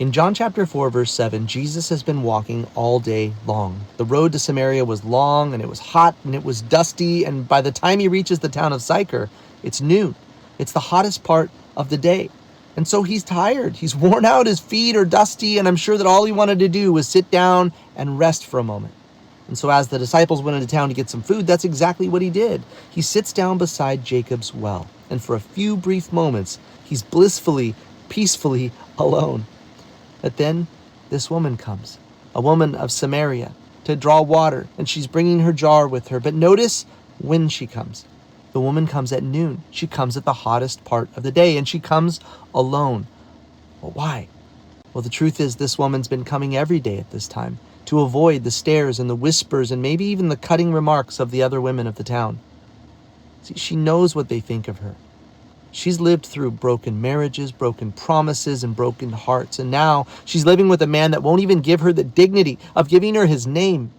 In John chapter 4, verse 7, Jesus has been walking all day long. The road to Samaria was long, and it was hot, and it was dusty, and by the time he reaches the town of Sychar, it's noon. It's the hottest part of the day. And so he's tired. He's worn out. His feet are dusty, and I'm sure that all he wanted to do was sit down and rest for a moment. And so as the disciples went into town to get some food, that's exactly what he did. He sits down beside Jacob's well, and for a few brief moments, he's blissfully, peacefully alone. But then this woman comes, a woman of Samaria, to draw water, and she's bringing her jar with her. But notice when she comes. The woman comes at noon. She comes at the hottest part of the day, and she comes alone. Well, why? Well, the truth is this woman's been coming every day at this time to avoid the stares and the whispers and maybe even the cutting remarks of the other women of the town. See, she knows what they think of her. She's lived through broken marriages, broken promises, and broken hearts. And now she's living with a man that won't even give her the dignity of giving her his name.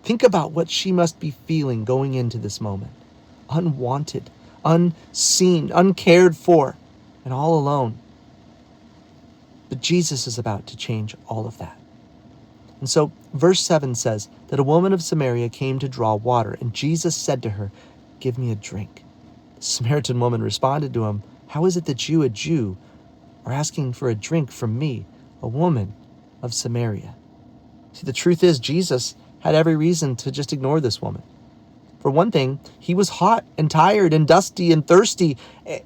Think about what she must be feeling going into this moment. Unwanted, unseen, uncared for, and all alone. But Jesus is about to change all of that. And so verse 7 says that a woman of Samaria came to draw water, and Jesus said to her, "Give me a drink." The Samaritan woman responded to him, "How is it that you, a Jew, are asking for a drink from me, a woman of Samaria?" See, the truth is Jesus had every reason to just ignore this woman. For one thing, he was hot and tired and dusty and thirsty,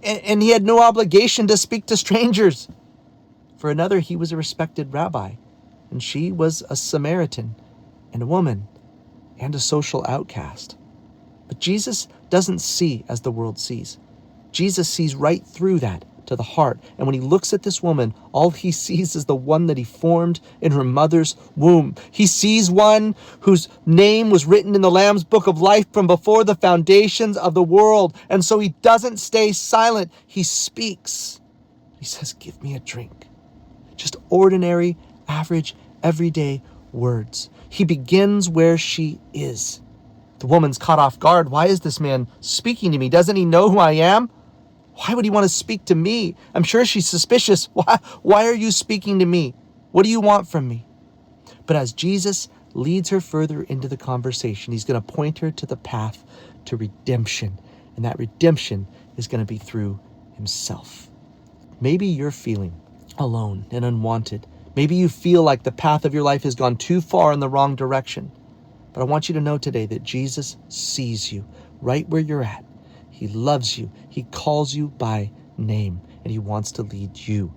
and he had no obligation to speak to strangers. For another, he was a respected rabbi, and she was a Samaritan and a woman and a social outcast. But Jesus doesn't see as the world sees. Jesus sees right through that to the heart. And when he looks at this woman, all he sees is the one that he formed in her mother's womb. He sees one whose name was written in the Lamb's book of life from before the foundations of the world. And so he doesn't stay silent. He speaks. He says, "Give me a drink." Just ordinary, average, everyday words. He begins where she is. The woman's caught off guard. Why is this man speaking to me? Doesn't he know who I am? Why would he want to speak to me? I'm sure she's suspicious. Why are you speaking to me? What do you want from me? But as Jesus leads her further into the conversation, he's going to point her to the path to redemption. And that redemption is going to be through himself. Maybe you're feeling alone and unwanted. Maybe you feel like the path of your life has gone too far in the wrong direction. But I want you to know today that Jesus sees you right where you're at. He loves you. He calls you by name, and he wants to lead you